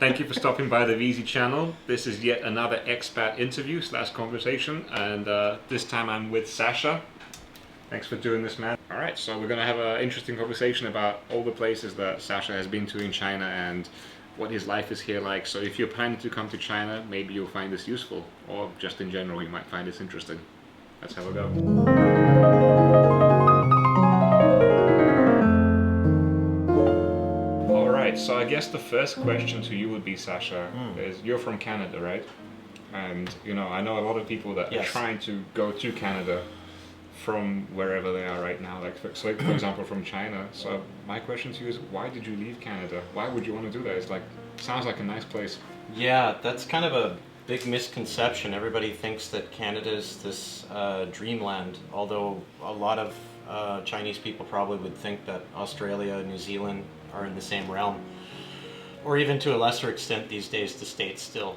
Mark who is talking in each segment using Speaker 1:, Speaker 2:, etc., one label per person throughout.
Speaker 1: Thank you for stopping by the VZ channel. This is yet another expat interview slash conversation, and this time I'm with Sacha. Thanks for doing this, man. All right, so we're gonna have an interesting conversation about all the places that Sacha has been to in China and what his life is here like. So if you're planning to come to China, maybe you'll find this useful, or just in general, you might find this interesting. Let's have a go. So I guess the first question to you would be, Sacha, is you're from Canada, right? And you know, I know a lot of people that are trying to go to Canada from wherever they are right now, like for example from China. So my question to you is, why did you leave Canada? Why would you want to do that? It's like, sounds like a nice place.
Speaker 2: Yeah, that's kind of a big misconception. Everybody thinks that Canada is this dreamland, although a lot of Chinese people probably would think that Australia, New Zealand are in the same realm, or even to a lesser extent these days the States still.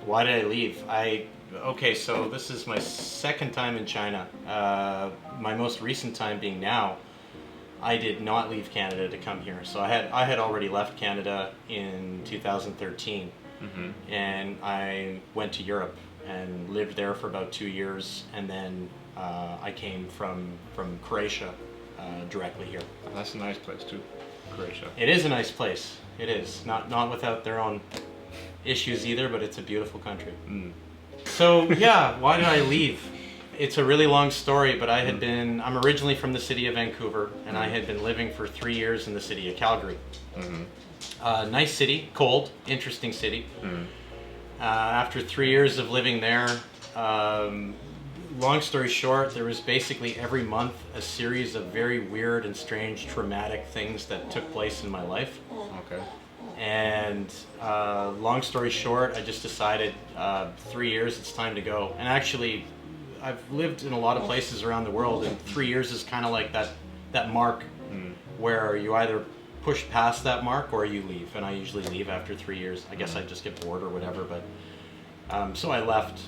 Speaker 2: Why did I leave? Okay, so this is my second time in China. My most recent time being now. I did not leave Canada to come here. So I had already left Canada in 2013, and I went to Europe and lived there for about 2 years, and then I came from Croatia directly here.
Speaker 1: That's a nice place too, Croatia.
Speaker 2: It is a nice place. It is not without their own issues either, but it's a beautiful country. So yeah, why did I leave? It's a really long story, but I'm originally from the city of Vancouver, and I had been living for 3 years in the city of Calgary. Nice city, cold, interesting city. After 3 years of living there, long story short, there was basically every month a series of very weird and strange traumatic things that took place in my life.
Speaker 1: Okay.
Speaker 2: And long story short, I just decided 3 years, it's time to go. And actually, I've lived in a lot of places around the world, and 3 years is kind of like that mark where you either push past that mark or you leave. And I usually leave after 3 years. I guess I just get bored or whatever, but so I left.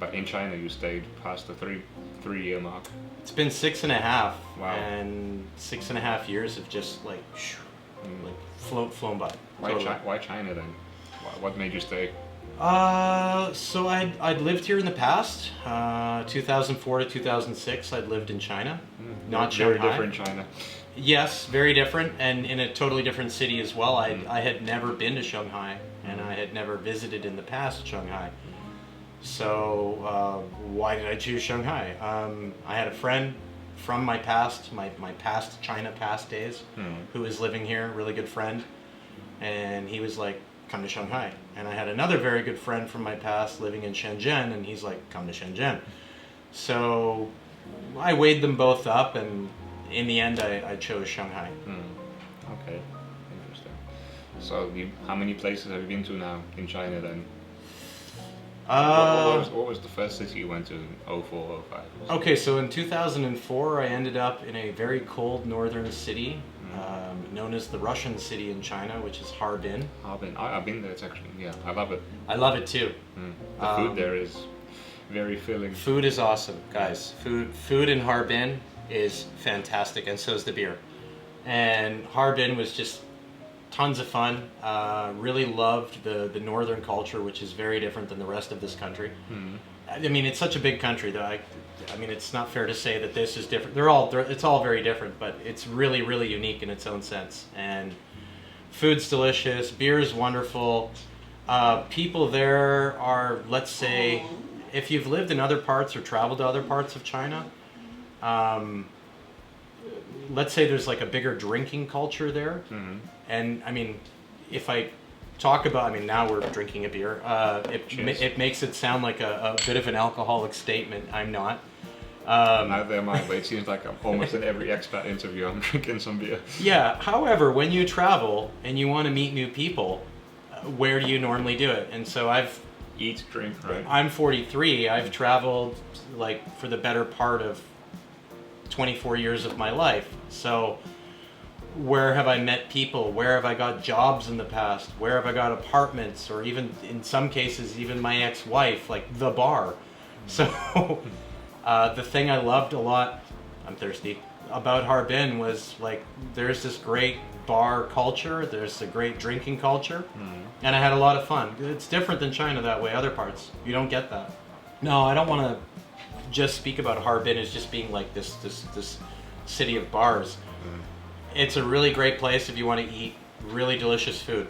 Speaker 1: But in China you stayed past the three-year mark.
Speaker 2: It's been 6.5.
Speaker 1: Wow.
Speaker 2: And 6.5 years have just like flown by.
Speaker 1: Why China then? What made you stay?
Speaker 2: So I'd lived here in the past. 2004 to 2006 I'd lived in China, not Shanghai.
Speaker 1: Very different China.
Speaker 2: Yes, very different, and in a totally different city as well. I had never been to Shanghai, and I had never visited in the past Shanghai. So why did I choose Shanghai? I had a friend from my past, my past China past days, who was living here, really good friend, and he was like, come to Shanghai. And I had another very good friend from my past living in Shenzhen, and he's like, come to Shenzhen. So I weighed them both up, and in the end I chose Shanghai.
Speaker 1: Okay, interesting. So how many places have you been to now in China then? What was the first city you went to in 04, 05?
Speaker 2: Okay, so in 2004 I ended up in a very cold northern city known as the Russian city in China, which is Harbin.
Speaker 1: Harbin, I've been there, it's actually, yeah, I love it.
Speaker 2: I love it too.
Speaker 1: The food there is very filling.
Speaker 2: Food is awesome, guys. Food in Harbin is fantastic, and so is the beer. And Harbin was just tons of fun. Really loved the northern culture, which is very different than the rest of this country. I mean, it's such a big country, though. I mean, it's not fair to say that this is different. It's all very different, but it's really, really unique in its own sense. And food's delicious, beer is wonderful. People there are, let's say, if you've lived in other parts or traveled to other parts of China, let's say there's like a bigger drinking culture there. And I mean, if I talk about, I mean, now we're drinking a beer. It makes it sound like a bit of an alcoholic statement. I'm not.
Speaker 1: Neither am I, but it seems like I'm almost in every expat interview I'm drinking some beer.
Speaker 2: Yeah, however, when you travel and you want to meet new people, where do you normally do it? And so
Speaker 1: Eat, drink, right?
Speaker 2: I'm 43. I've traveled like for the better part of 24 years of my life. So where have I met people? Where have I got jobs in the past? Where have I got apartments? Or even, in some cases, even my ex-wife, like the bar. So the thing I loved a lot, I'm thirsty, about Harbin was like, there's this great bar culture. There's a great drinking culture, and I had a lot of fun. It's different than China that way. Other parts, you don't get that. No, I don't want to just speak about Harbin as just being like this city of bars. It's a really great place if you want to eat really delicious food.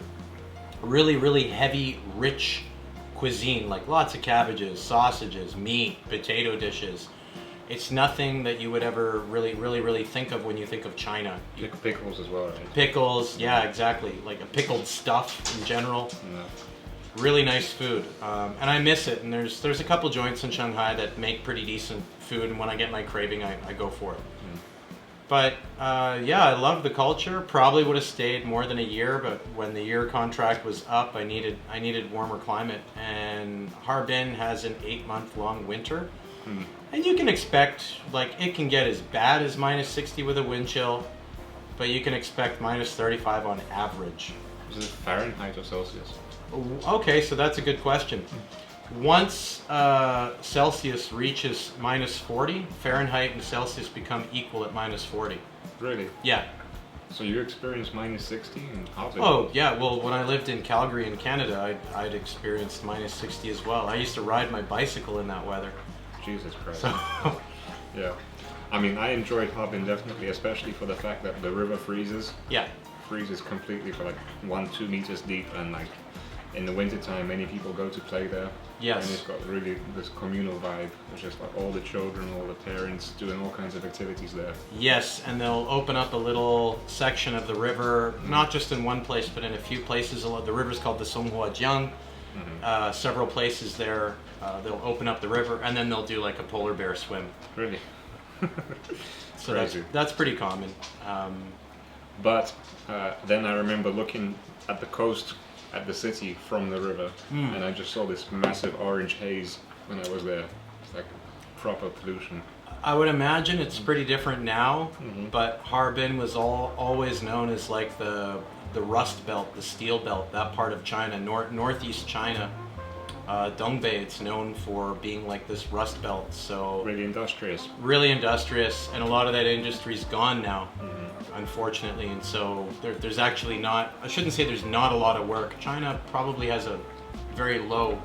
Speaker 2: Really heavy, rich cuisine, like lots of cabbages, sausages, meat, potato dishes. It's nothing that you would ever really think of when you think of China.
Speaker 1: Pickles as well, right?
Speaker 2: Pickles, yeah, exactly. Like a pickled stuff in general.
Speaker 1: Yeah.
Speaker 2: Really nice food, and I miss it. And there's a couple joints in Shanghai that make pretty decent food, and when I get my craving, I go for it. But yeah, I love the culture. Probably would have stayed more than a year, but when the year contract was up, I needed warmer climate, and Harbin has an 8-month-long winter. And you can expect, like, it can get as bad as -60 with a wind chill, but you can expect -35 on average.
Speaker 1: Is it Fahrenheit or Celsius?
Speaker 2: Okay, so that's a good question. Once Celsius reaches -40, Fahrenheit and Celsius become equal at -40.
Speaker 1: Really?
Speaker 2: Yeah.
Speaker 1: So you experienced -60 in Harbin?
Speaker 2: Oh, yeah. Well, when I lived in Calgary in Canada, I'd experienced -60 as well. I used to ride my bicycle in that weather.
Speaker 1: Jesus Christ.
Speaker 2: So,
Speaker 1: yeah. I mean, I enjoyed Harbin definitely, especially for the fact that the river freezes.
Speaker 2: yeah.
Speaker 1: Freezes completely for like 1-2 meters deep, and like in the wintertime many people go to play there.
Speaker 2: Yes.
Speaker 1: And it's got really this communal vibe. It's just like all the children, all the parents doing all kinds of activities there.
Speaker 2: Yes, and they'll open up a little section of the river, not just in one place, but in a few places. The river's called the Songhuajiang. Several places there, they'll open up the river, and then they'll do like a polar bear swim.
Speaker 1: Really?
Speaker 2: So
Speaker 1: Crazy.
Speaker 2: that's pretty common.
Speaker 1: But then I remember looking at the coast, at the city from the river, and I just saw this massive orange haze when I was there. It's like proper pollution.
Speaker 2: I would imagine it's pretty different now, but Harbin was always known as like the Rust Belt, the Steel Belt, that part of China, northeast China. Dongbei, it's known for being like this Rust Belt, so
Speaker 1: Really industrious.
Speaker 2: really industrious, and a lot of that industry's gone now, unfortunately, and so there's actually not, I shouldn't say there's not a lot of work. China probably has a very low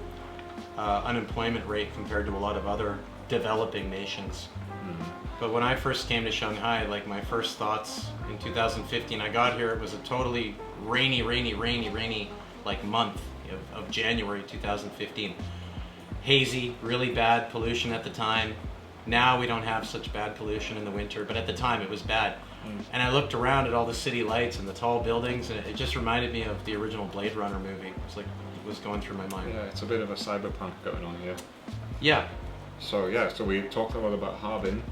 Speaker 2: unemployment rate compared to a lot of other developing nations. But when I first came to Shanghai, like my first thoughts in 2015, I got here, it was a totally rainy like month of January 2015. Hazy, really bad pollution at the time. Now we don't have such bad pollution in the winter, but at the time it was bad. And I looked around at all the city lights and the tall buildings, and it just reminded me of the original Blade Runner movie. It was like, it was going through my mind.
Speaker 1: Yeah, it's a bit of a cyberpunk going on here.
Speaker 2: Yeah.
Speaker 1: So yeah, so we talked a lot about Harbin,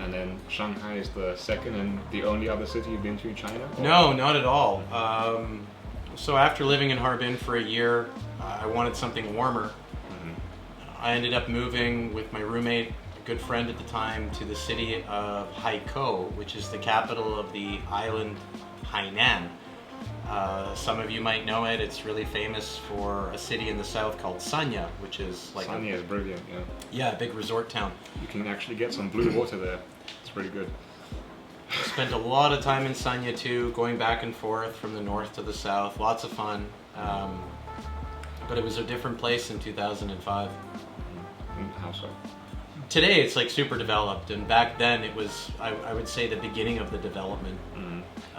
Speaker 1: and then Shanghai is the second and the only other city you've been to in China? Or?
Speaker 2: No, not at all. So after living in Harbin for a year, I wanted something warmer. I ended up moving with my roommate, a good friend at the time, to the city of Haikou, which is the capital of the island Hainan. Some of you might know it. It's really famous for a city in the south called Sanya, which is like
Speaker 1: Sanya is brilliant, yeah.
Speaker 2: Yeah, a big resort town.
Speaker 1: You can actually get some blue water there. It's pretty good.
Speaker 2: I spent a lot of time in Sanya too, going back and forth from the north to the south. Lots of fun. But it was a different place in 2005.
Speaker 1: How so?
Speaker 2: Today it's like super developed, and back then it was, I would say, the beginning of the development.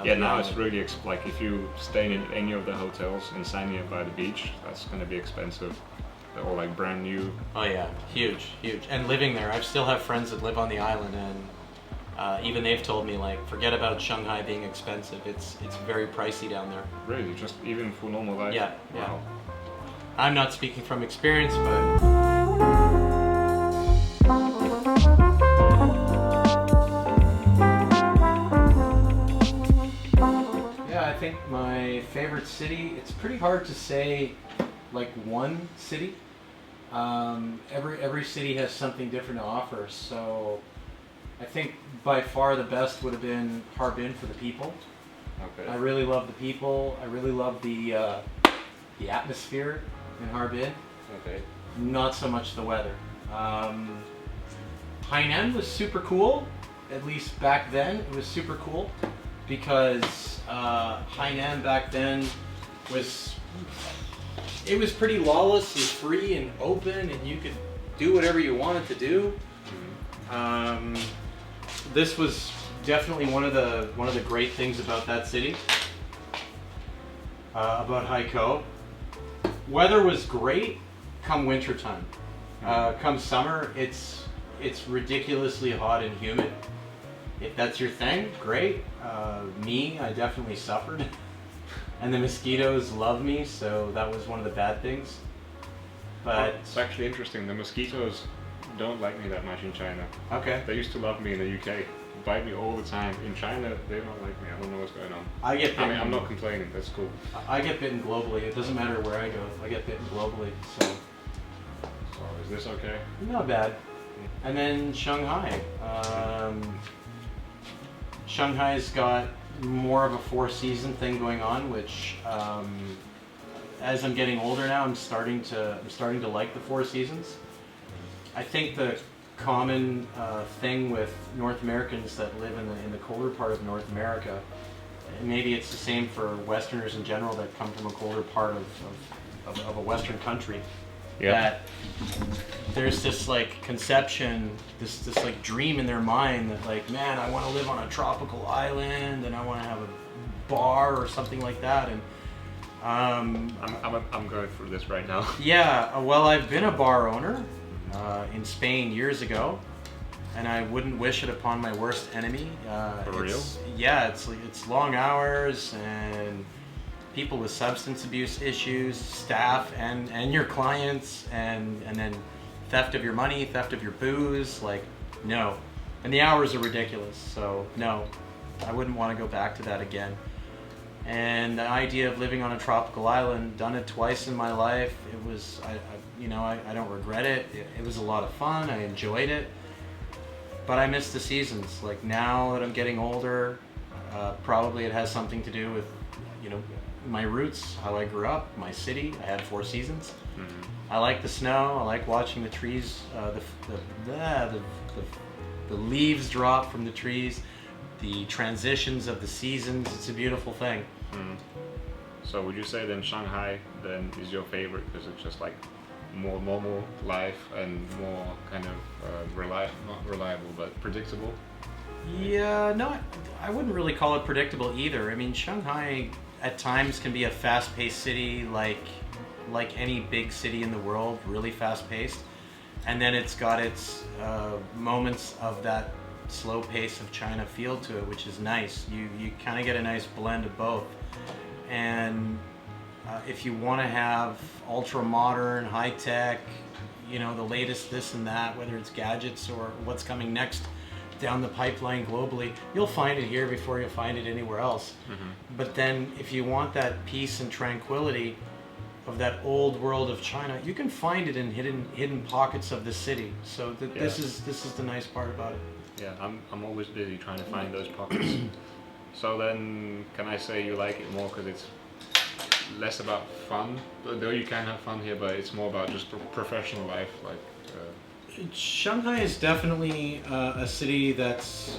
Speaker 1: Yeah, now it's really like if you stay in any of the hotels in Sanya by the beach, that's going to be expensive. They're all like brand new.
Speaker 2: Oh yeah, huge. And living there, I still have friends that live on the island, and even they've told me, like, forget about Shanghai being expensive. It's very pricey down there.
Speaker 1: Really, just even for normal life.
Speaker 2: Yeah.
Speaker 1: Wow.
Speaker 2: I'm not speaking from experience, but. I think my favorite city, it's pretty hard to say like one city. Every city has something different to offer, so I think by far the best would have been Harbin for the people.
Speaker 1: Okay.
Speaker 2: I really love the people. I really love the atmosphere in Harbin.
Speaker 1: Okay.
Speaker 2: Not so much the weather. Hainan was super cool, at least back then. It was super cool. because Hainan back then was pretty lawless and free and open, and you could do whatever you wanted to do. This was definitely one of the great things about that city, about Haikou. Weather was great come wintertime. Come summer, it's ridiculously hot and humid. If that's your thing, great. I definitely suffered. And the mosquitoes love me, so that was one of the bad things. But
Speaker 1: it's actually interesting. The mosquitoes don't like me that much in China.
Speaker 2: Okay.
Speaker 1: They used to love me in the UK. Bite me all the time. In China, they don't like me. I don't know what's going on.
Speaker 2: I get bitten.
Speaker 1: I mean, I'm not complaining. That's cool.
Speaker 2: I get bitten globally. It doesn't matter where I go. I get bitten globally. So
Speaker 1: is this okay?
Speaker 2: Not bad. And then Shanghai. Shanghai's got more of a four-season thing going on, which, as I'm getting older now, I'm starting to like the four seasons. I think the common thing with North Americans that live in the colder part of North America, and maybe it's the same for Westerners in general that come from a colder part of a Western country, that there's this like conception, this like dream in their mind that like, man, I want to live on a tropical island and I want to have a bar or something like that. And
Speaker 1: I'm going through this right now.
Speaker 2: Yeah, well, I've been a bar owner in Spain years ago, and I wouldn't wish it upon my worst enemy.
Speaker 1: For real?
Speaker 2: Yeah, it's long hours and people with substance abuse issues, staff and your clients, and then theft of your money, theft of your booze. Like, no. And the hours are ridiculous, so no, I wouldn't want to go back to that again. And the idea of living on a tropical island, done it twice in my life, it was, I don't regret it. It was a lot of fun, I enjoyed it, but I miss the seasons. Like, now that I'm getting older, probably it has something to do with, my roots, how I grew up, my city. I had four seasons. I like the snow. I like watching the trees, the leaves drop from the trees, the transitions of the seasons. It's a beautiful thing.
Speaker 1: So would you say then Shanghai then is your favorite because it's just like more normal life and more kind of not reliable but predictable?
Speaker 2: Yeah, no, I wouldn't really call it predictable either. I mean, Shanghai at times can be a fast-paced city, like any big city in the world, really fast-paced. And then it's got its moments of that slow pace of China feel to it, which is nice. You kind of get a nice blend of both. And if you want to have ultra-modern, high-tech, the latest this and that, whether it's gadgets or what's coming next down the pipeline globally, you'll find it here before you'll find it anywhere else. But then if you want that peace and tranquility of that old world of China, you can find it in hidden pockets of the city. So this is the nice part about it.
Speaker 1: Yeah, I'm always busy trying to find those pockets. So then, can I say you like it more because it's less about fun? Though you can have fun here, but it's more about just professional life, like.
Speaker 2: Shanghai is definitely a city that's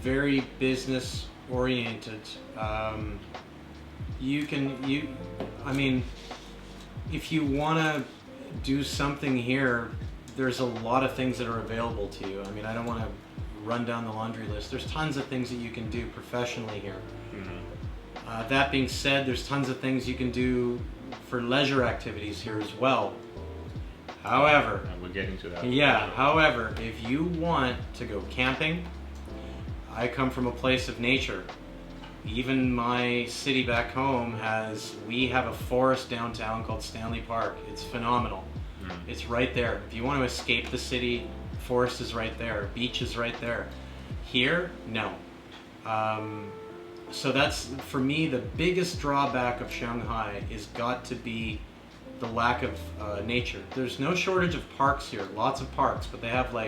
Speaker 2: very business oriented. I mean, if you want to do something here, there's a lot of things that are available to you. I mean, I don't want to run down the laundry list. There's tons of things that you can do professionally here. That being said, there's tons of things you can do for leisure activities here as well. However,
Speaker 1: we're getting to that.
Speaker 2: Yeah, however, if you want to go camping, I come from a place of nature. Even my city back home we have a forest downtown called Stanley Park. It's phenomenal. It's right there. If you want to escape the city, forest is right there. Beach is right there. Here, no. So that's, for me, the biggest drawback of Shanghai is got to be the lack of nature. There's no shortage of parks here, lots of parks, but they have 4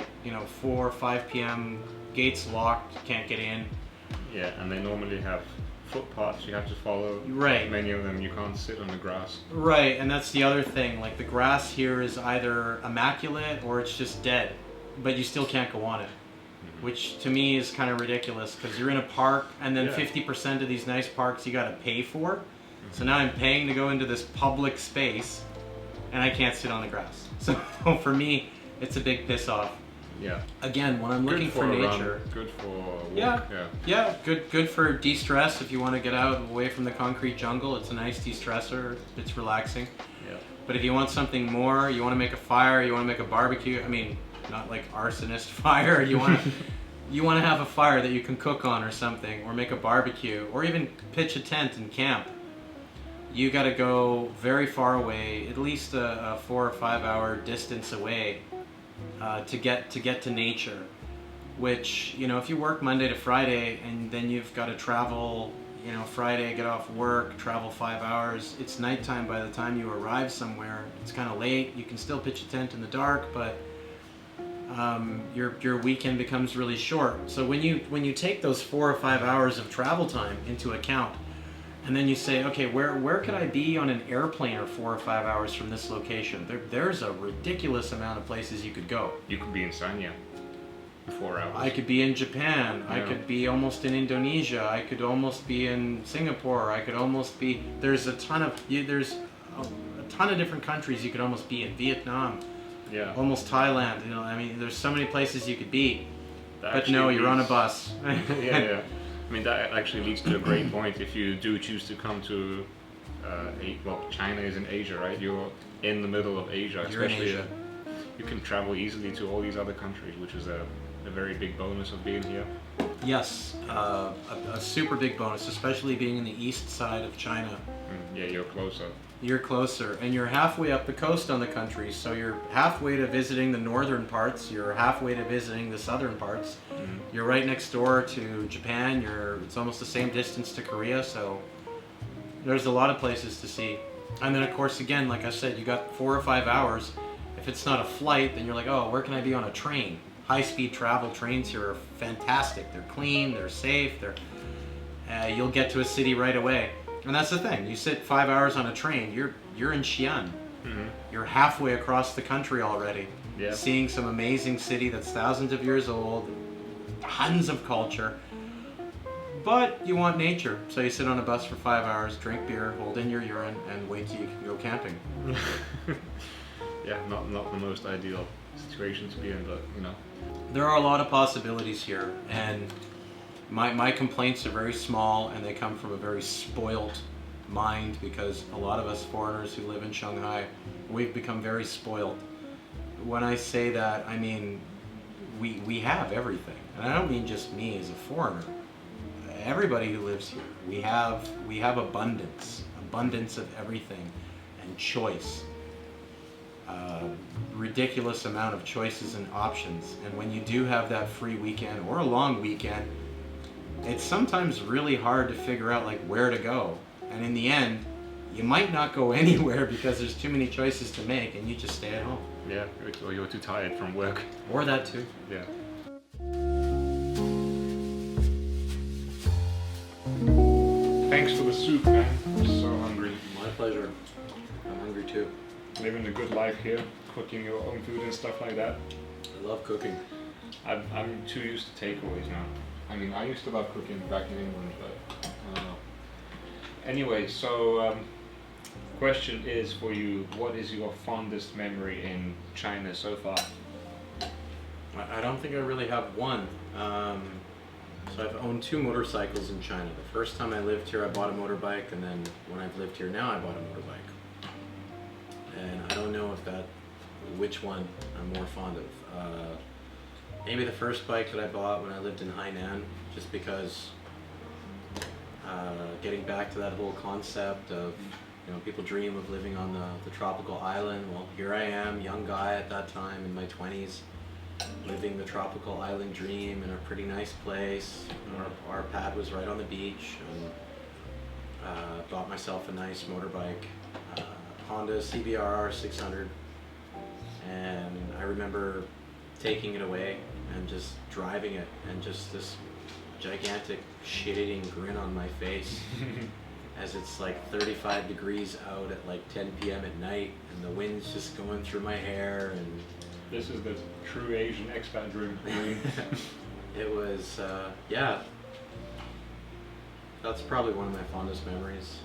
Speaker 2: or 5 p.m. gates locked, you can't get in.
Speaker 1: Yeah, and they normally have footpaths you have to follow.
Speaker 2: Right.
Speaker 1: Many of them you can't sit on the grass.
Speaker 2: Right, and that's the other thing. Like, the grass here is either immaculate or it's just dead, but you still can't go on it. which to me is kind of ridiculous because you're in a park and then
Speaker 1: Yeah.
Speaker 2: 50% of these nice parks you got to pay for. So now I'm paying to go into this public space and I can't sit on the grass. So for me, it's a big piss off.
Speaker 1: Yeah.
Speaker 2: Again, when I'm looking for
Speaker 1: a
Speaker 2: nature.
Speaker 1: run, good for a walk.
Speaker 2: Yeah.
Speaker 1: Yeah.
Speaker 2: Good for de-stress if you want to get out away from the concrete jungle. It's a nice de-stressor. It's relaxing.
Speaker 1: Yeah.
Speaker 2: But if you want something more, you want to make a fire, you want to make a barbecue. I mean, not like arsonist fire. You want to have a fire that you can cook on or something, or make a barbecue, or even pitch a tent and camp. You got to go very far away, at least a 4 or 5 hour distance away, to get to nature. Which, you know, if you work Monday to Friday and then you've got to travel, you know, Friday, get off work, travel 5 hours, it's nighttime by the time you arrive somewhere. It's kind of late. You can still pitch a tent in the dark, but your weekend becomes really short. So when you take those 4 or 5 hours of travel time into account, and then you say, okay, where could I be on an airplane or 4 or 5 hours from this location? There's a ridiculous amount of places you could go.
Speaker 1: You could be in Sanya in 4 hours.
Speaker 2: I could be in Japan.
Speaker 1: Yeah.
Speaker 2: I could be almost in Indonesia. I could almost be in Singapore. I could almost be. There's a ton of different countries you could almost be in. Vietnam.
Speaker 1: Yeah.
Speaker 2: Almost Thailand. You know, I mean, there's so many places you could be.
Speaker 1: That
Speaker 2: But no, you're on a bus.
Speaker 1: Yeah. I mean, that actually leads to a great point. If you do choose to come to, China is in Asia, right? You're in the middle of Asia.
Speaker 2: You're in
Speaker 1: especially,
Speaker 2: Asia.
Speaker 1: You can travel easily to all these other countries, which is a very big bonus of being here.
Speaker 2: Yes, a super big bonus, especially being in the east side of China.
Speaker 1: Yeah, you're closer.
Speaker 2: You're closer, and you're halfway up the coast on the country, so you're halfway to visiting the northern parts, you're halfway to visiting the southern parts. You're right next door to Japan, it's almost the same distance to Korea, so there's a lot of places to see. And then of course, again, like I said, you got 4 or 5 hours. If it's not a flight, then you're like, oh, where can I be on a train? High-speed travel trains here are fantastic. They're clean, they're safe, you'll get to a city right away. And that's the thing. You sit 5 hours on a train, you're in Xi'an. You're halfway across the country already.
Speaker 1: Yeah.
Speaker 2: Seeing some amazing city that's thousands of years old, tons of culture. But you want nature, so you sit on a bus for 5 hours, drink beer, hold in your urine, and wait till you can go camping.
Speaker 1: Yeah, not the most ideal situation to be in, but you know.
Speaker 2: There are a lot of possibilities here, and my complaints are very small, and they come from a very spoiled mind, because a lot of us foreigners who live in Shanghai, we've become very spoiled. When I say that, I mean we have everything, and I don't mean just me as a foreigner. Everybody who lives here, we have abundance of everything, and choice. Ridiculous amount of choices and options, and when you do have that free weekend or a long weekend, it's sometimes really hard to figure out like where to go, and in the end you might not go anywhere because there's too many choices to make, and you just stay at home.
Speaker 1: Yeah, or you're too tired from work.
Speaker 2: Or that too.
Speaker 1: Yeah. Thanks for the soup, man. I'm so hungry.
Speaker 2: My pleasure. I'm hungry too.
Speaker 1: Living the good life here, cooking your own food and stuff like that.
Speaker 2: I love cooking.
Speaker 1: I'm too used to takeaways now. I mean, I used to love cooking back in England, but I don't know. Anyway, so question is for you, what is your fondest memory in China so far?
Speaker 2: I don't think I really have one. So I've owned 2 motorcycles in China. The first time I lived here, I bought a motorbike, and then when I've lived here now, I bought a motorbike. And I don't know which one I'm more fond of. Maybe the first bike that I bought when I lived in Hainan, just because getting back to that whole concept of, you know, people dream of living on the tropical island. Well, here I am, young guy at that time in my 20s, living the tropical island dream in a pretty nice place. Our pad was right on the beach, and bought myself a nice motorbike, Honda CBR 600, and I remember taking it away and just driving it, and just this gigantic shit-eating grin on my face as it's like 35 degrees out at like 10 p.m. at night, and the wind's just going through my hair, and
Speaker 1: This is the true Asian expat dream.
Speaker 2: It was, yeah, that's probably one of my fondest memories.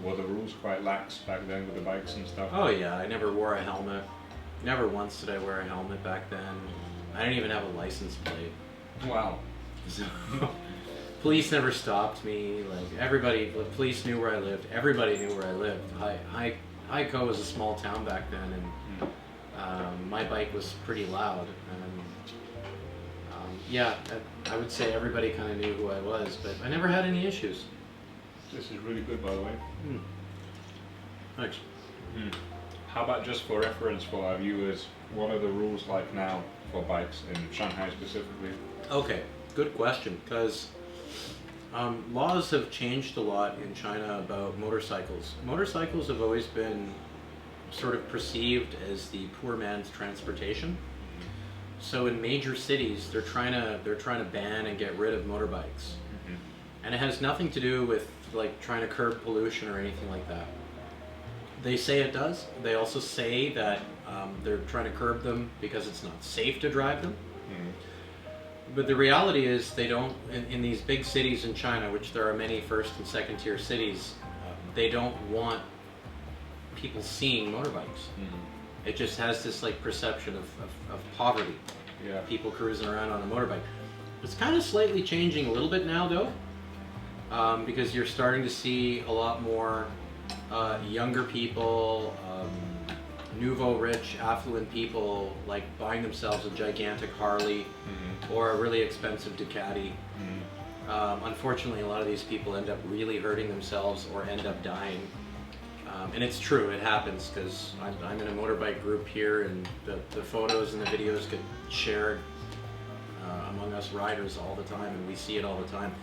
Speaker 1: Were the rules quite lax back then with the bikes and stuff?
Speaker 2: Oh yeah, I never wore a helmet. Never once did I wear a helmet back then. I didn't even have a license plate.
Speaker 1: Wow.
Speaker 2: So, police never stopped me. Like the police knew where I lived. Everybody knew where I lived. Haikou was a small town back then, and my bike was pretty loud. And yeah, I would say everybody kind of knew who I was, but I never had any issues.
Speaker 1: This is really good, by the way.
Speaker 2: Thanks.
Speaker 1: How about just for reference for our viewers, what are the rules like now for bikes in Shanghai specifically?
Speaker 2: Okay, good question, because laws have changed a lot in China about motorcycles. Motorcycles have always been sort of perceived as the poor man's transportation. So in major cities, they're trying to ban and get rid of motorbikes, and it has nothing to do with like trying to curb pollution or anything like that. They say it does. They also say that they're trying to curb them because it's not safe to drive them. But the reality is they don't, in these big cities in China, which there are many first and second tier cities, they don't want people seeing motorbikes. It just has this like perception of poverty.
Speaker 1: Yeah. People
Speaker 2: cruising around on a motorbike. It's kind of slightly changing a little bit now though, because you're starting to see a lot more younger people, nouveau rich, affluent people like buying themselves a gigantic Harley or a really expensive Ducati. Unfortunately, a lot of these people end up really hurting themselves or end up dying. And it's true, it happens, because I'm in a motorbike group here, and the photos and the videos get shared among us riders all the time, and we see it all the time.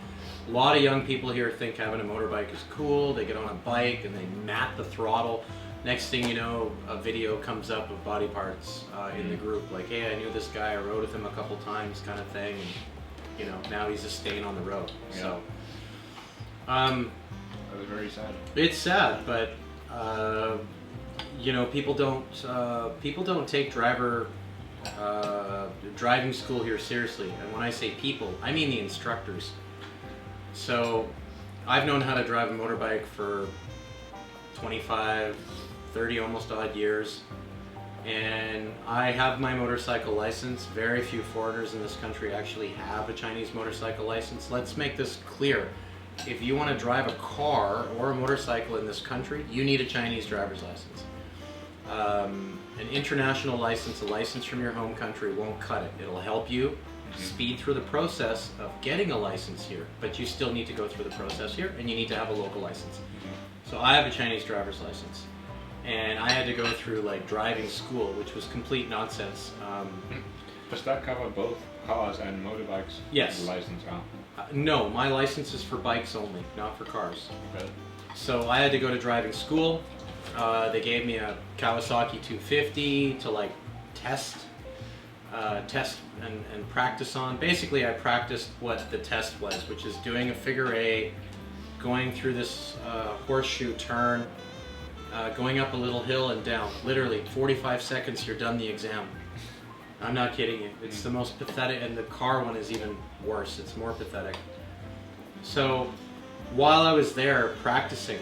Speaker 2: A lot of young people here think having a motorbike is cool. They get on a bike and they mat the throttle. Next thing you know, a video comes up of body parts in the group, like, hey, I knew this guy, I rode with him a couple times, kind of thing, and you know, now he's a stain on the road.
Speaker 1: Yeah.
Speaker 2: So,
Speaker 1: that was very sad.
Speaker 2: It's sad, but you know, people don't take driving school here seriously. And when I say people, I mean the instructors. So I've known how to drive a motorbike for 25, 30 almost odd years, and I have my motorcycle license. Very few foreigners in this country actually have a Chinese motorcycle license. Let's make this clear. If you want to drive a car or a motorcycle in this country, you need a Chinese driver's license. An international license, a license from your home country, won't cut it. It'll help you speed through the process of getting a license here, but you still need to go through the process here, and you need to have a local license. So I have a Chinese driver's license, and I had to go through like driving school, which was complete nonsense.
Speaker 1: Does that cover both cars and motorbikes?
Speaker 2: Yes.
Speaker 1: The license,
Speaker 2: No, my license is for bikes only, not for cars.
Speaker 1: Okay.
Speaker 2: So I had to go to driving school. They gave me a Kawasaki 250 to like test and practice on. Basically, I practiced what the test was, which is doing a figure eight, going through this horseshoe turn, going up a little hill and down. Literally 45 seconds, you're done the exam. I'm not kidding you. It's the most pathetic, and the car one is even worse. It's more pathetic. So while I was there practicing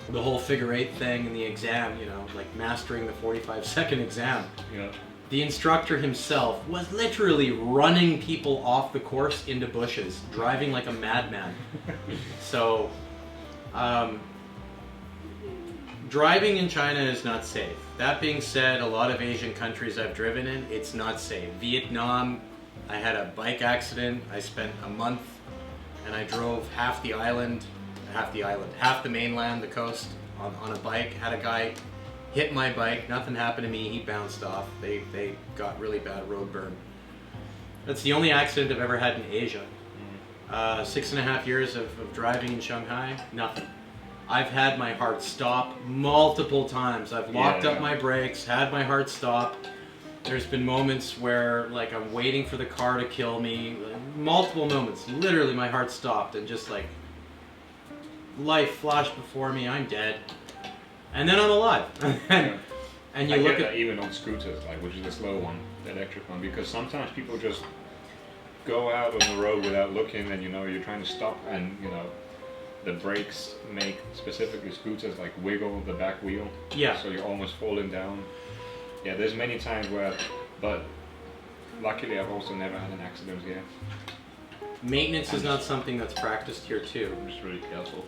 Speaker 2: the whole figure eight thing and the exam, you know, like mastering the 45-second exam,
Speaker 1: Yeah.
Speaker 2: the instructor himself was literally running people off the course into bushes, driving like a madman. So, driving in China is not safe. That being said, a lot of Asian countries I've driven in, it's not safe. Vietnam, I had a bike accident. I spent a month and I drove half the mainland, the coast, on a bike. Had a guy hit my bike, nothing happened to me, he bounced off. They got really bad road burn. That's the only accident I've ever had in Asia. 6.5 years of driving in Shanghai, nothing. I've had my heart stop multiple times. I've locked up my brakes, had my heart stop. There's been moments where like I'm waiting for the car to kill me. Multiple moments. Literally my heart stopped and just like life flashed before me. I'm dead. And then I'm alive. And you
Speaker 1: I
Speaker 2: look
Speaker 1: get
Speaker 2: at
Speaker 1: that even on scooters, like which is the slow one, the electric one, because sometimes people just go out on the road without looking, and you're trying to stop, and the brakes make specifically scooters like wiggle the back wheel.
Speaker 2: Yeah.
Speaker 1: So you're almost falling down. Yeah, there's many times where, but luckily I've also never had an accident here.
Speaker 2: Maintenance is not something that's practiced here too.
Speaker 1: I'm just really careful.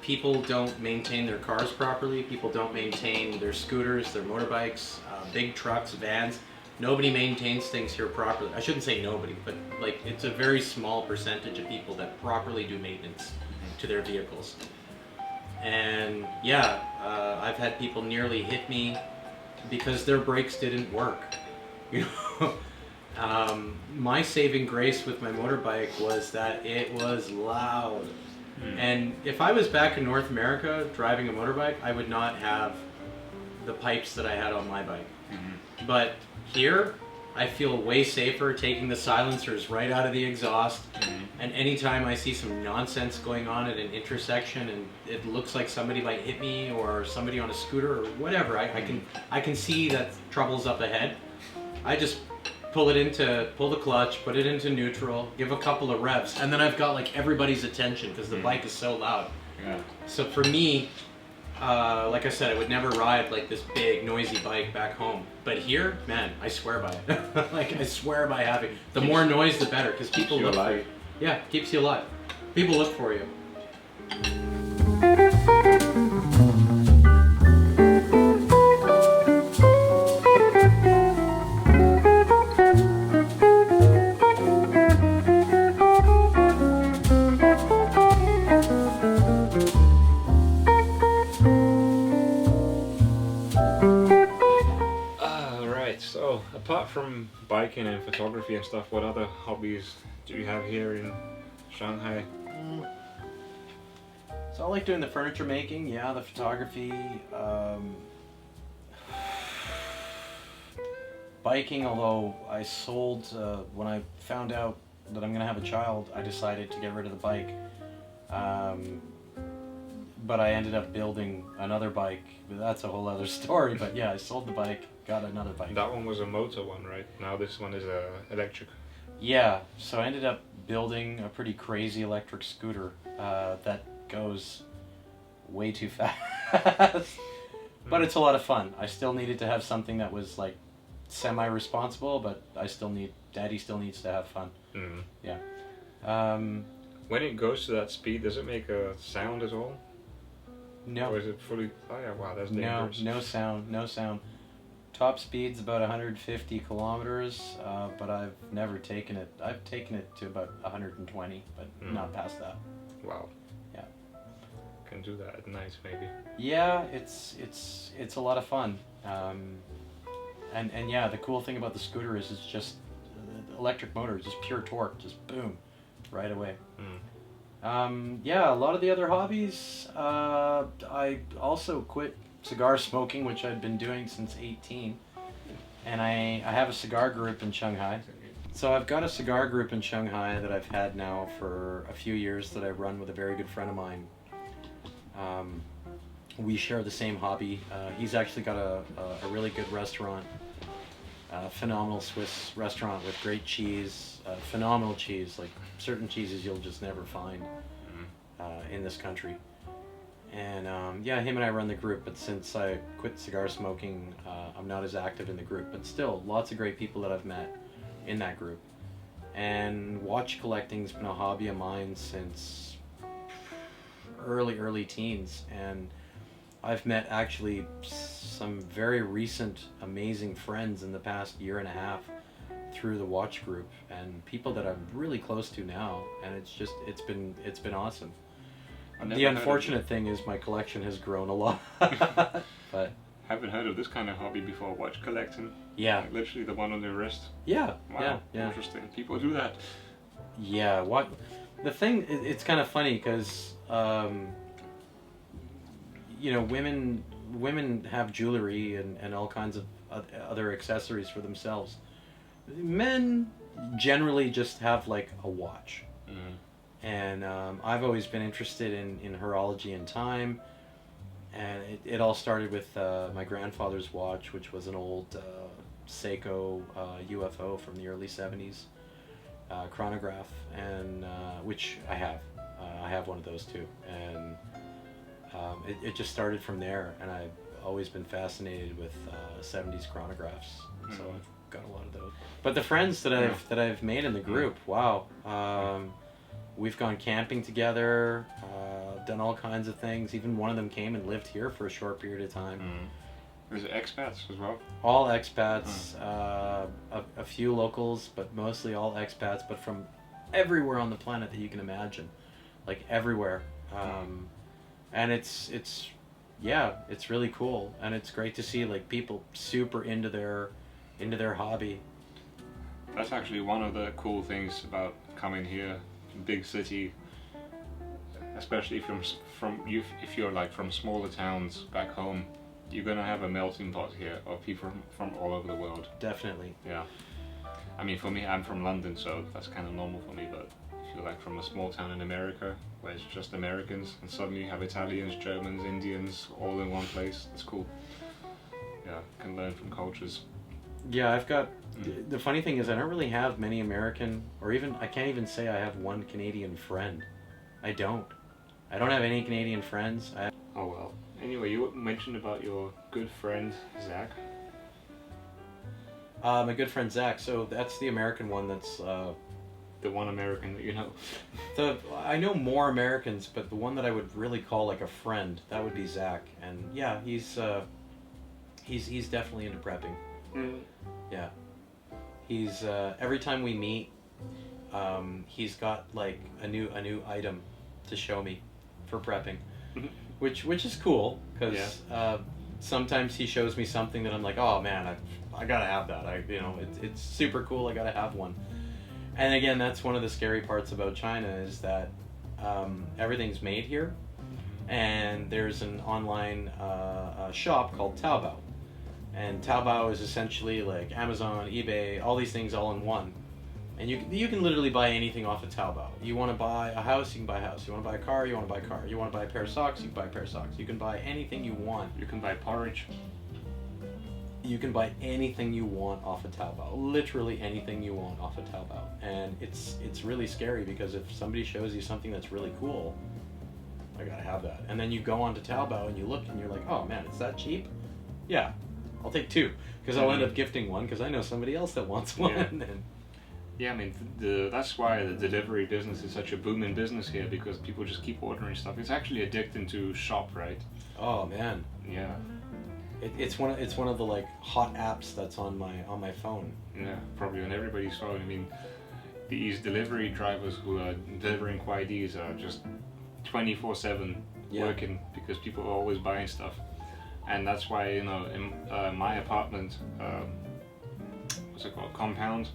Speaker 2: People don't maintain their cars properly. People don't maintain their scooters, their motorbikes, big trucks, vans. Nobody maintains things here properly. I shouldn't say nobody, but like it's a very small percentage of people that properly do maintenance to their vehicles. And yeah, I've had people nearly hit me because their brakes didn't work. You know, my saving grace with my motorbike was that it was loud. And if I was back in North America driving a motorbike, I would not have the pipes that I had on my bike. But here, I feel way safer taking the silencers right out of the exhaust. And anytime I see some nonsense going on at an intersection and it looks like somebody might hit me or somebody on a scooter or whatever, I can see that trouble's up ahead. I just pull the clutch, put it into neutral, give a couple of revs, and then I've got like everybody's attention because the bike is so loud.
Speaker 1: Yeah.
Speaker 2: So for me, like I said, I would never ride like this big noisy bike back home. But here, man, I swear by it. Like I swear by having the more noise, the better, because people look for you. Yeah, keeps you alive. People look for you.
Speaker 1: So, apart from biking and photography and stuff, what other hobbies do you have here in Shanghai?
Speaker 2: So I like doing the furniture making, yeah, the photography, biking, although I sold, when I found out that I'm going to have a child, I decided to get rid of the bike. But I ended up building another bike. That's a whole other story, but yeah, I sold the bike, got another bike.
Speaker 1: That one was a motor one, right? Now this one is electric.
Speaker 2: Yeah, so I ended up building a pretty crazy electric scooter that goes way too fast. But it's a lot of fun. I still needed to have something that was like semi-responsible, but Daddy still needs to have fun. Yeah.
Speaker 1: When it goes to that speed, does it make a sound at all?
Speaker 2: No.
Speaker 1: Or is it fully... Oh yeah, wow, that's dangerous.
Speaker 2: No sound. Top speed's about 150 kilometers, but I've never taken it. I've taken it to about 120, but not past that.
Speaker 1: Wow.
Speaker 2: Yeah.
Speaker 1: Can do that at night, maybe.
Speaker 2: Yeah, it's a lot of fun. And yeah, the cool thing about the scooter is it's just electric motor, just pure torque, just boom, right away. Yeah, a lot of the other hobbies, I also quit cigar smoking, which I'd been doing since 18, and I have a cigar group in Shanghai. So I've got a cigar group in Shanghai that I've had now for a few years that I run with a very good friend of mine. We share the same hobby. He's actually got a really good restaurant, phenomenal Swiss restaurant with great cheese, phenomenal cheese, like certain cheeses you'll just never find in this country. And yeah, him and I run the group, but since I quit cigar smoking, I'm not as active in the group, but still lots of great people that I've met in that group. And watch collecting's been a hobby of mine since early teens, and I've met actually some very recent amazing friends in the past year and a half through the watch group, and people that I'm really close to now, and it's been awesome. The unfortunate thing is my collection has grown a lot. But
Speaker 1: haven't heard of this kind of hobby before, watch collecting.
Speaker 2: Yeah.
Speaker 1: Like literally the one on the wrist.
Speaker 2: Yeah.
Speaker 1: Wow,
Speaker 2: yeah.
Speaker 1: Interesting. People do that.
Speaker 2: Yeah, the thing, it's kind of funny because you know, women have jewelry and all kinds of other accessories for themselves. Men generally just have like a watch. And I've always been interested in horology and time, and it all started with my grandfather's watch, which was an old Seiko UFO from the early 70s, chronograph, and which I have. I have one of those too, and it just started from there, and I've always been fascinated with 70s chronographs, so I've got a lot of those. But the friends that I've made in the group, wow, we've gone camping together, done all kinds of things. Even one of them came and lived here for a short period of time.
Speaker 1: Was it expats as well?
Speaker 2: All expats, a few locals, but mostly all expats, but from everywhere on the planet that you can imagine, like everywhere. And it's really cool, and it's great to see like people super into their hobby.
Speaker 1: That's actually one of the cool things about coming here, big city, especially if you're like from smaller towns back home. You're gonna have a melting pot here of people from all over the world.
Speaker 2: Definitely.
Speaker 1: Yeah. I mean, for me, I'm from London, so that's kind of normal for me. But if you're like from a small town in America, where it's just Americans, and suddenly you have Italians, Germans, Indians, all in one place, it's cool. Yeah, can learn from cultures.
Speaker 2: Yeah, I've got. The funny thing is, I don't really have many American, or even I can't even say I have one Canadian friend. I don't have any Canadian friends.
Speaker 1: Oh well. Anyway, you mentioned about your good friend Zach.
Speaker 2: My good friend Zach. So that's the American one. That's
Speaker 1: the one American that you know.
Speaker 2: I know more Americans, but the one that I would really call like a friend, that would be Zach. And yeah, he's definitely into prepping. Yeah, he's every time we meet, he's got like a new item to show me for prepping. Which is cool, because sometimes he shows me something that I'm like, oh man, I gotta have that. It's super cool. I gotta have one. And again, that's one of the scary parts about China, is that everything's made here, and there's an online shop called Taobao, and Taobao is essentially like Amazon, eBay, all these things all in one. And you can literally buy anything off of Taobao. You want to buy a house, you can buy a house. You want to buy a car, you want to buy a car. You want to buy a pair of socks, you can buy a pair of socks. You can buy anything you want.
Speaker 1: You can buy porridge.
Speaker 2: You can buy anything you want off of Taobao. Literally anything you want off of Taobao. And it's really scary, because if somebody shows you something that's really cool, I gotta have that. And then you go onto Taobao and you look and you're like, oh man, it's that cheap? Yeah, I'll take two, because I'll end up gifting one, because I know somebody else that wants one.
Speaker 1: Yeah. Yeah, I mean, that's why the delivery business is such a booming business here, because people just keep ordering stuff. It's actually addicting to shop, right?
Speaker 2: Oh man.
Speaker 1: Yeah.
Speaker 2: It's one of the like hot apps that's on my phone.
Speaker 1: Yeah, probably on everybody's phone. I mean, these delivery drivers who are delivering Kuaitis are just 24/7 working, because people are always buying stuff, and that's why in my apartment. What's it called? Compound.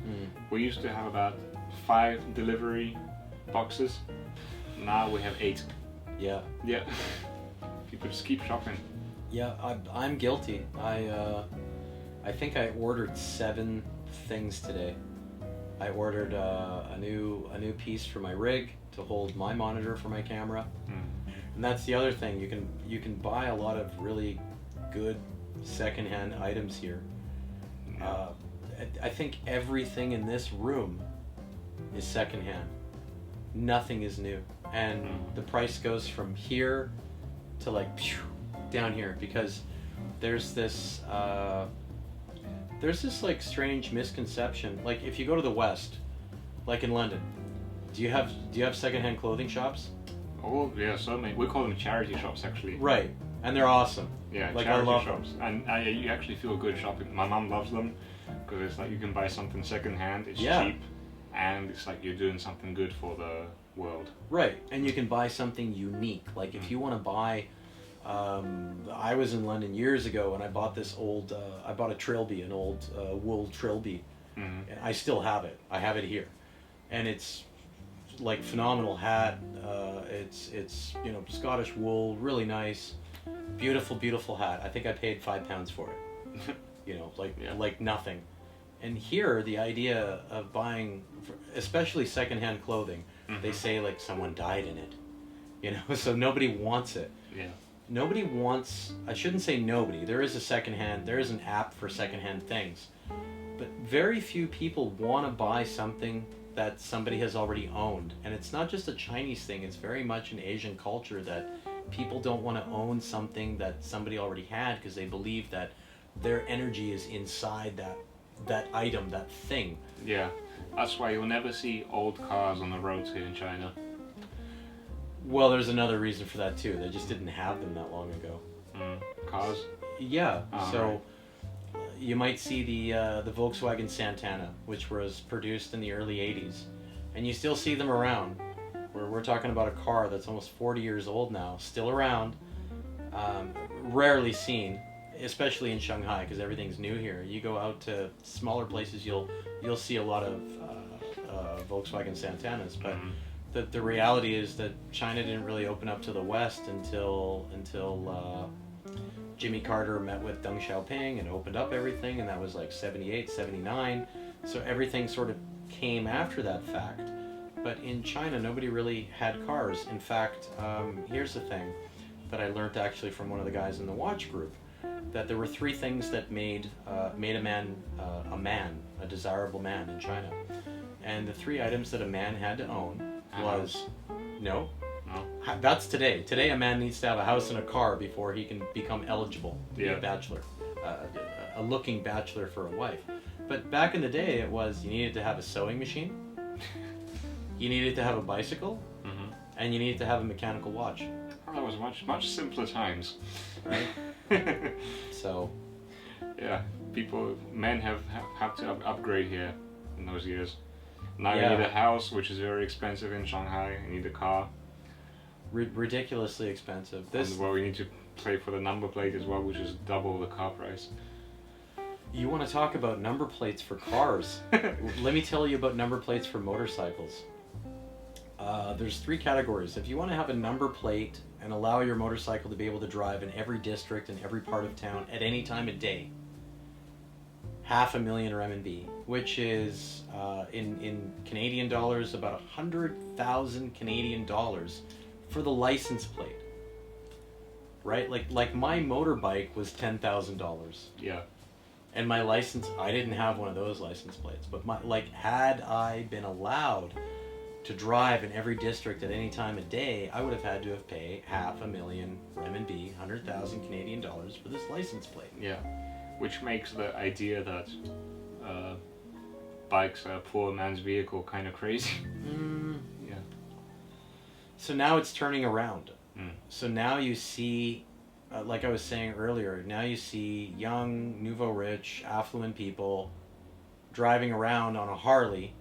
Speaker 1: We used to have about 5 delivery boxes. Now we have 8.
Speaker 2: Yeah.
Speaker 1: Yeah. People just keep shopping.
Speaker 2: Yeah, I'm guilty. I think I ordered 7 things today. I ordered a new piece for my rig to hold my monitor for my camera, and that's the other thing. You can buy a lot of really good secondhand items here. I think everything in this room is secondhand. Nothing is new, and the price goes from here to like down here, because there's this like strange misconception. Like if you go to the West, like in London, do you have secondhand clothing shops?
Speaker 1: Oh yeah, so many. We call them charity shops actually.
Speaker 2: Right, and they're awesome.
Speaker 1: Yeah,
Speaker 2: like,
Speaker 1: charity shops, and you actually feel good shopping. My mom loves them, because it's like you can buy something secondhand. It's cheap, and it's like you're doing something good for the world. Right,
Speaker 2: and you can buy something unique. Like if you want to buy, I was in London years ago and I bought this old, I bought a trilby, an old wool trilby. And I still have it. I have it here, and it's like phenomenal hat. It's Scottish wool, really nice, beautiful hat. I think I paid £5 for it. Like nothing. And here, the idea of buying, especially secondhand clothing, they say like someone died in it, so nobody wants it.
Speaker 1: Yeah.
Speaker 2: nobody wants, I shouldn't say nobody, there is an app for secondhand things, but very few people want to buy something that somebody has already owned. And it's not just a Chinese thing, it's very much an Asian culture that people don't want to own something that somebody already had because they believe that their energy is inside that item, that thing.
Speaker 1: Yeah, that's why you'll never see old cars on the roads here in China.
Speaker 2: Well, there's another reason for that too. They just didn't have them that long ago.
Speaker 1: Cars?
Speaker 2: Yeah.
Speaker 1: Oh,
Speaker 2: so you might see the Volkswagen Santana, which was produced in the early 80s, and you still see them around. We're talking about a car that's almost 40 years old now, still around, rarely seen, especially in Shanghai because everything's new here. You go out to smaller places, you'll see a lot of Volkswagen Santanas, but the reality is that China didn't really open up to the West until Jimmy Carter met with Deng Xiaoping and opened up everything, and that was like 78, 79. So everything sort of came after that fact. But in China, nobody really had cars. In fact, here's the thing that I learned actually from one of the guys in the watch group, that there were three things that made a man, a desirable man in China. And the three items that a man had to own was, no, that's today. Today a man needs to have a house and a car before he can become eligible to be a bachelor, a looking bachelor for a wife. But back in the day it was, you needed to have a sewing machine, you needed to have a bicycle, and you needed to have a mechanical watch.
Speaker 1: Oh, that was much simpler times.
Speaker 2: Right? So...
Speaker 1: yeah, men have to upgrade here in those years. Now
Speaker 2: Yeah.
Speaker 1: you need a house, which is very expensive in Shanghai. You need a car.
Speaker 2: ridiculously expensive.
Speaker 1: And well, you need to pay for the number plate as well, which is double the car price.
Speaker 2: You want to talk about number plates for cars? Let me tell you about number plates for motorcycles. There's three categories. If you want to have a number plate and allow your motorcycle to be able to drive in every district and every part of town at any time of day, 500,000 RMB, which is in Canadian dollars about 100,000 Canadian dollars for the license plate. Right? Like my motorbike was $10,000.
Speaker 1: Yeah.
Speaker 2: And my license, I didn't have one of those license plates, but had I been allowed to drive in every district at any time of day, I would have had to have paid 500,000 RMB, 100,000 Canadian dollars for this license plate.
Speaker 1: Yeah, which makes the idea that bikes are a poor man's vehicle kind of crazy. Yeah.
Speaker 2: So now it's turning around. So now you see, like I was saying earlier, now you see young, nouveau rich, affluent people driving around on a Harley.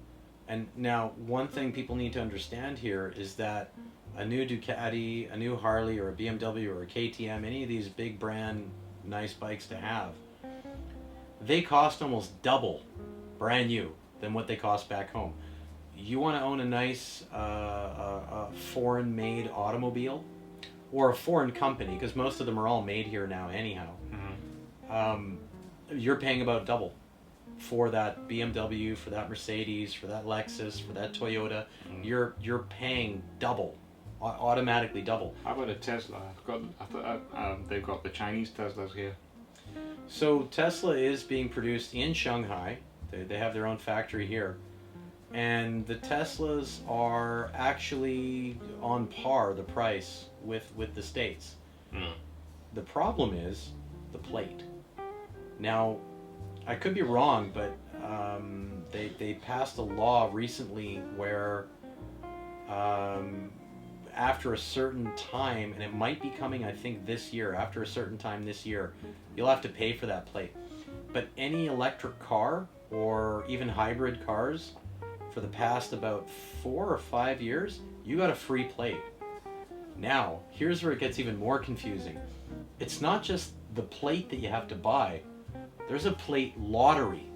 Speaker 2: And now one thing people need to understand here is that a new Ducati, a new Harley, or a BMW, or a KTM, any of these big brand nice bikes to have, they cost almost double brand new than what they cost back home. You want to own a nice foreign made automobile, or a foreign company, because most of them are all made here now anyhow, you're paying about double for that BMW, for that Mercedes, for that Lexus, for that Toyota. You're paying double, automatically double.
Speaker 1: How about a Tesla? I thought they've got the Chinese Teslas here.
Speaker 2: So Tesla is being produced in Shanghai. They have their own factory here. And the Teslas are actually on par, the price, with the States. The problem is the plate. Now, I could be wrong, but they passed a law recently where after a certain time, and it might be coming, I think, this year, after a certain time this year, you'll have to pay for that plate. But any electric car or even hybrid cars, for the past about 4 or 5 years, you got a free plate. Now, here's where it gets even more confusing. It's not just the plate that you have to buy. There's a plate lottery.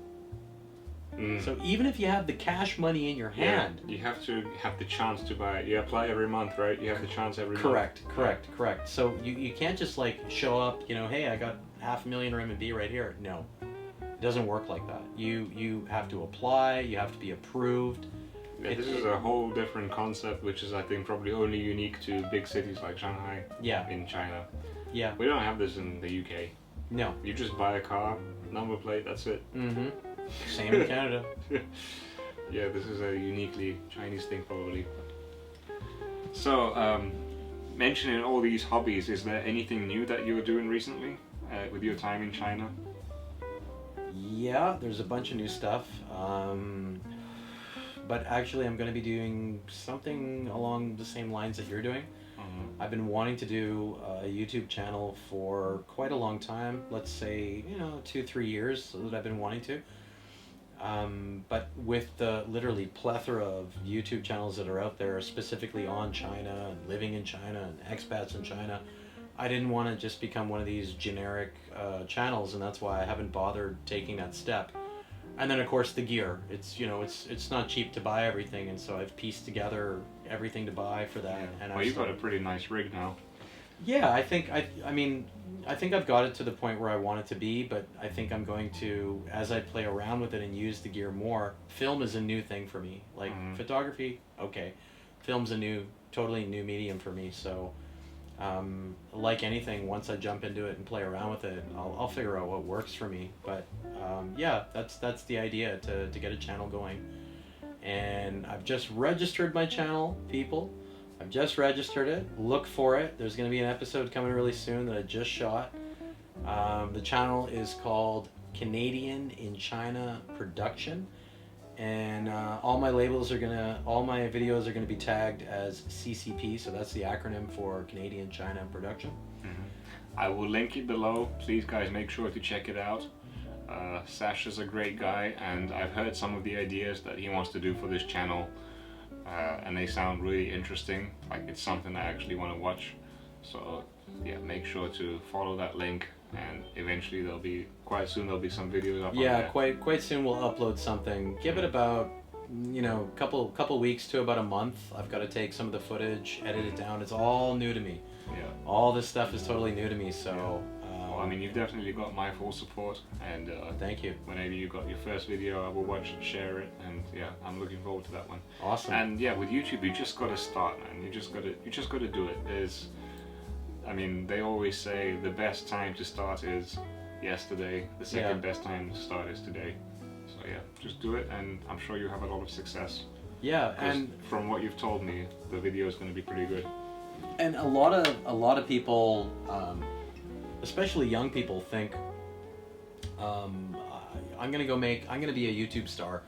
Speaker 2: So even if you have the cash money in your hand...
Speaker 1: Yeah, you have to have the chance to buy it. You apply every month, right? You have the chance every month.
Speaker 2: Correct. So you can't just like show up, hey, I got 500,000 RMB right here. No, it doesn't work like that. You have to apply, you have to be approved.
Speaker 1: Yeah, this is a whole different concept, which is, I think, probably only unique to big cities like Shanghai in China.
Speaker 2: Yeah.
Speaker 1: We don't have this in the UK.
Speaker 2: No.
Speaker 1: You just buy a car, number plate, that's it.
Speaker 2: Mm-hmm. Same in Canada.
Speaker 1: Yeah, this is a uniquely Chinese thing probably. So, mentioning all these hobbies, is there anything new that you're doing recently with your time in China?
Speaker 2: Yeah, there's a bunch of new stuff. But actually, I'm going to be doing something along the same lines that you're doing.
Speaker 1: Mm-hmm.
Speaker 2: I've been wanting to do a YouTube channel for quite a long time. Let's say, 2-3 years that I've been wanting to. But with the literally plethora of YouTube channels that are out there, specifically on China and living in China and expats in China, I didn't want to just become one of these generic channels, and that's why I haven't bothered taking that step. And then of course the gear. It's not cheap to buy everything, and so I've pieced together everything to buy for that.
Speaker 1: Yeah.
Speaker 2: And
Speaker 1: Well, you've got a pretty nice rig now.
Speaker 2: Yeah, I think I've got it to the point where I want it to be, but I think I'm going to, as I play around with it and use the gear more. Film is a new thing for me. Like photography, okay. Film's a totally new medium for me. So, like anything, once I jump into it and play around with it, I'll figure out what works for me. But yeah, that's the idea, to get a channel going. And I've just registered my channel, people. I've just registered it. Look for it. There's going to be an episode coming really soon that I just shot. The channel is called Canadian in China Production, and all my videos are gonna be tagged as CCP. So that's the acronym for Canadian China Production.
Speaker 1: Mm-hmm. I will link it below. Please, guys, make sure to check it out. Sacha's a great guy, and I've heard some of the ideas that he wants to do for this channel. And they sound really interesting. Like, it's something I actually want to watch. So yeah, make sure to follow that link, and eventually quite soon there'll be some videos up on there.
Speaker 2: Quite soon we'll upload something. Give it about couple weeks to about a month. I've got to take some of the footage, edit it down. It's all new to me.
Speaker 1: Yeah.
Speaker 2: All this stuff is totally new to me. So
Speaker 1: well, I mean, you've definitely got my full support, and
Speaker 2: thank you.
Speaker 1: Whenever you got your first video, I will watch and share it, and yeah, I'm looking forward to that one.
Speaker 2: Awesome.
Speaker 1: And yeah, with YouTube, you just got to start, man. You just got to do it. They always say the best time to start is yesterday. The second best time to start is today. So yeah, just do it, and I'm sure you have a lot of success.
Speaker 2: Yeah, and
Speaker 1: from what you've told me, the video is going to be pretty good.
Speaker 2: And a lot of people, especially young people, think I'm gonna be a YouTube star.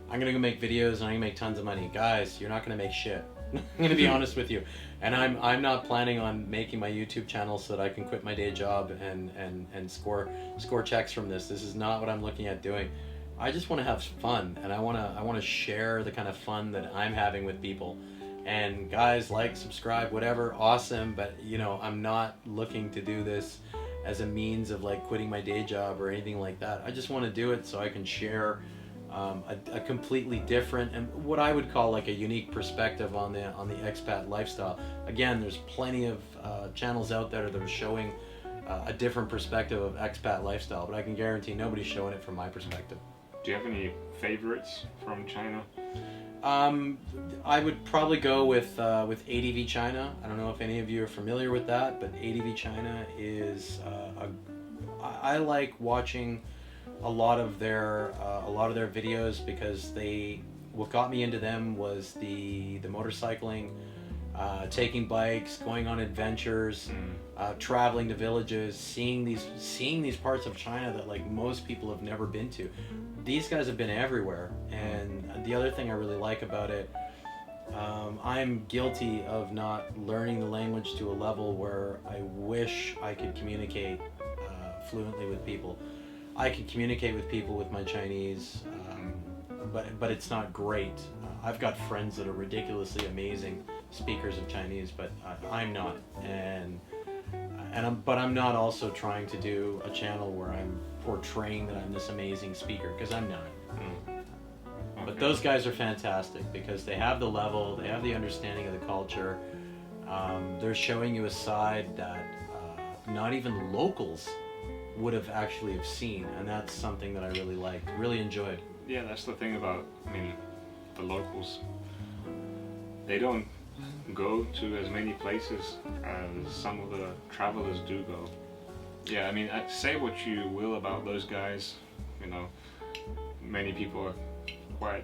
Speaker 2: I'm gonna go make videos and I'm gonna make tons of money. Guys, you're not gonna make shit. I'm gonna be honest with you. And I'm not planning on making my YouTube channel so that I can quit my day job and score checks from this. This is not what I'm looking at doing. I just want to have fun, and I want to share the kind of fun that I'm having with people. And guys, like, subscribe, whatever, awesome. But I'm not looking to do this as a means of like quitting my day job or anything like that. I just want to do it so I can share a completely different and what I would call like a unique perspective on the expat lifestyle. Again, there's plenty of channels out there that are showing a different perspective of expat lifestyle, but I can guarantee nobody's showing it from my perspective.
Speaker 1: Do you have any favorites from China?
Speaker 2: I would probably go with ADV China. I don't know if any of you are familiar with that, but ADV China is I like watching a lot of their videos because what got me into them was the motorcycling, taking bikes, going on adventures, traveling to villages, seeing these parts of China that like most people have never been to. These guys have been everywhere, and the other thing I really like about it, I'm guilty of not learning the language to a level where I wish I could communicate fluently with people. I could communicate with people with my Chinese, but it's not great. I've got friends that are ridiculously amazing speakers of Chinese, but I'm not, but I'm not also trying to do a channel where I'm portraying that I'm this amazing speaker, because I'm not.
Speaker 1: Okay.
Speaker 2: But those guys are fantastic because they have the level, they have the understanding of the culture. They're showing you a side that not even locals would have actually seen, and that's something that I really liked, really enjoyed.
Speaker 1: Yeah, that's the thing about, the locals. They don't go to as many places as some of the travelers do go. Yeah, I mean, say what you will about those guys, you know, many people are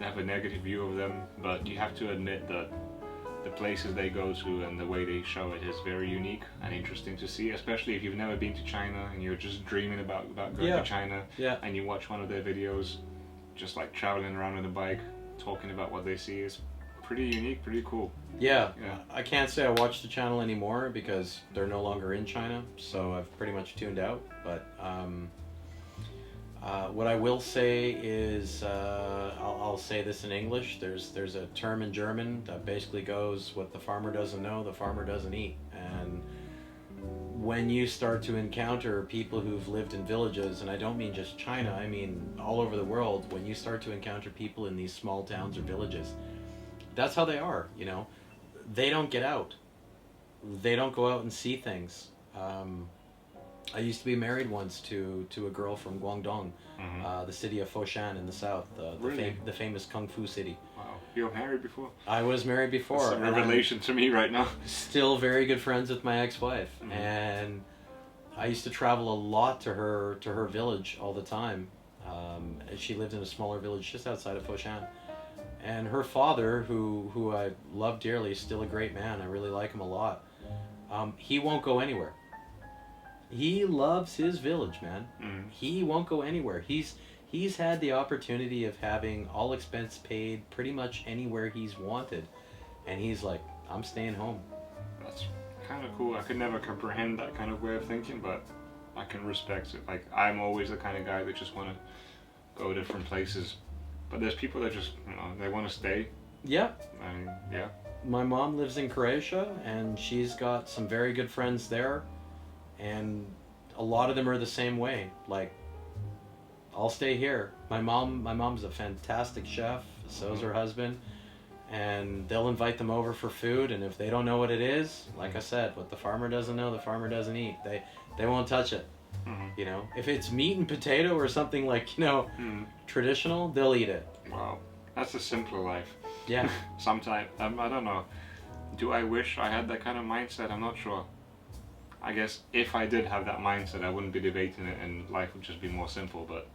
Speaker 1: have a negative view of them, but you have to admit that the places they go to and the way they show it is very unique and interesting to see, especially if you've never been to China and you're just dreaming about going to China, and you watch one of their videos, just like traveling around with a bike, talking about what they see. Is pretty unique, pretty cool.
Speaker 2: Yeah, I can't say I watch the channel anymore because they're no longer in China, so I've pretty much tuned out. But what I will say is, I'll say this in English. There's a term in German that basically goes, what the farmer doesn't know, the farmer doesn't eat. And when you start to encounter people who've lived in villages, and I don't mean just China, I mean all over the world, when you start to encounter people in these small towns or villages, that's how they are, you know. They don't get out. They don't go out and see things. I used to be married once to a girl from Guangdong, the city of Foshan in the south, the famous Kung Fu city.
Speaker 1: Wow, you were married before?
Speaker 2: I was married before.
Speaker 1: That's a revelation to me right now.
Speaker 2: Still very good friends with my ex-wife, and I used to travel a lot to her village all the time. She lived in a smaller village just outside of Foshan. And her father, who I love dearly, is still a great man. I really like him a lot. He won't go anywhere. He loves his village, man. He won't go anywhere. He's had the opportunity of having all expense paid pretty much anywhere he's wanted. And he's like, I'm staying home.
Speaker 1: That's kind of cool. I could never comprehend that kind of way of thinking, but I can respect it. Like, I'm always the kind of guy that just want to go different places. But there's people that just, you know, they want to stay.
Speaker 2: Yeah.
Speaker 1: I mean, yeah.
Speaker 2: My mom lives in Croatia, and she's got some very good friends there. And a lot of them are the same way. Like, I'll stay here. My mom's a fantastic chef. So is her husband. And they'll invite them over for food. And if they don't know what it is, like I said, what the farmer doesn't know, the farmer doesn't eat. They won't touch it. You know, if it's meat and potato or something like, you know, traditional, they'll eat it.
Speaker 1: Wow, that's a simpler life.
Speaker 2: Yeah.
Speaker 1: Sometimes, I don't know. Do I wish I had that kind of mindset? I'm not sure. I guess if I did have that mindset, I wouldn't be debating it and life would just be more simple. But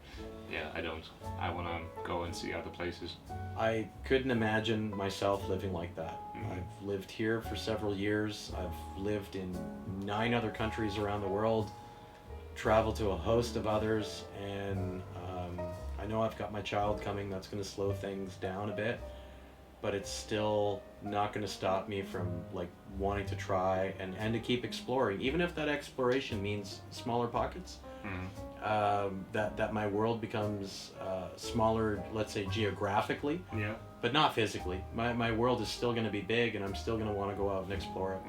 Speaker 1: yeah, I don't. I want to go and see other places.
Speaker 2: I couldn't imagine myself living like that. I've lived here for several years. I've lived in 9 other countries around the world. Travel to a host of others, and I know I've got my child coming. That's going to slow things down a bit, but it's still not going to stop me from like wanting to try and to keep exploring, even if that exploration means smaller pockets. That my world becomes smaller, let's say geographically, but not physically. My world is still going to be big, and I'm still going to want to go out and explore it.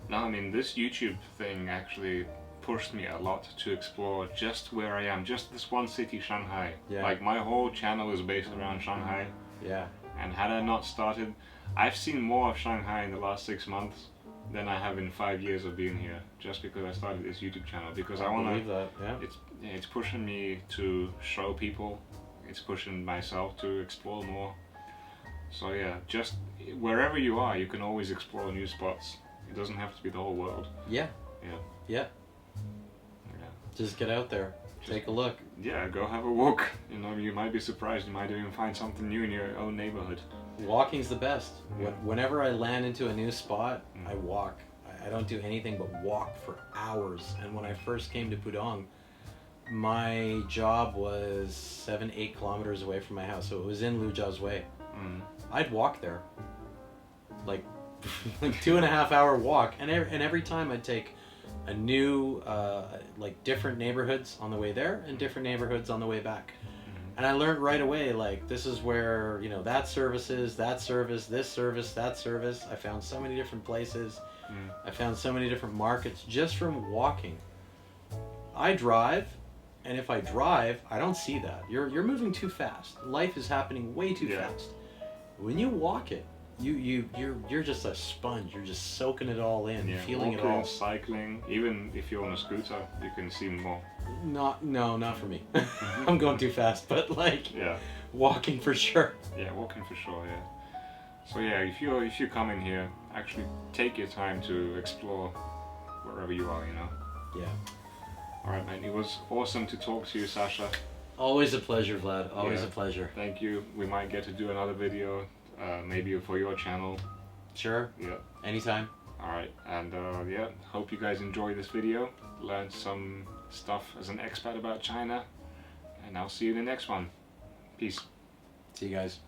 Speaker 1: No, I mean, this YouTube thing actually pushed me a lot to explore just where I am, just this one city, Shanghai. Like, my whole channel is based around Shanghai. And had I not started, I've seen more of Shanghai in the last 6 months than I have in 5 years of being here, just because I started this YouTube channel. Because I want to
Speaker 2: believe that.
Speaker 1: It's pushing me to show people. It's pushing myself to explore more. So yeah, just wherever you are, you can always explore new spots. It doesn't have to be the whole world.
Speaker 2: Yeah. Just get out there, take a look.
Speaker 1: Yeah, go have a walk. You know, you might be surprised. You might even find something new in your own neighborhood.
Speaker 2: Walking's the best. Whenever I land into a new spot, I walk. I don't do anything but walk for hours. And when I first came to Pudong, my job was 7-8 kilometers away from my house, so it was in Lujiao's Way. I'd walk there, like 2.5 hour walk, and every time I'd take a new, like different neighborhoods on the way there and different neighborhoods on the way back. And I learned right away, like, this is where, you know, that service is, that service, this service, that service. I found so many different places. I found so many different markets just from walking. I drive, and if I drive, I don't see that. You're moving too fast. Life is happening way too fast. When you walk it, you're just a sponge. You're just soaking it all in, feeling
Speaker 1: walking,
Speaker 2: it all.
Speaker 1: Cycling, even if you're on a scooter, you can see more.
Speaker 2: Not for me. I'm going too fast, but like walking for sure.
Speaker 1: Yeah, walking for sure. Yeah. So yeah, if you come in here, actually take your time to explore wherever you are, you know.
Speaker 2: Yeah.
Speaker 1: All right, man. It was awesome to talk to you, Sacha.
Speaker 2: Always a pleasure, Vlad. Always
Speaker 1: Yeah.
Speaker 2: a pleasure.
Speaker 1: Thank you. We might get to do another video, maybe for your channel.
Speaker 2: Sure.
Speaker 1: Yeah.
Speaker 2: Anytime.
Speaker 1: All right, and yeah, hope you guys enjoyed this video. Learned some stuff as an expat about China, and I'll see you in the next one. Peace.
Speaker 2: See you guys.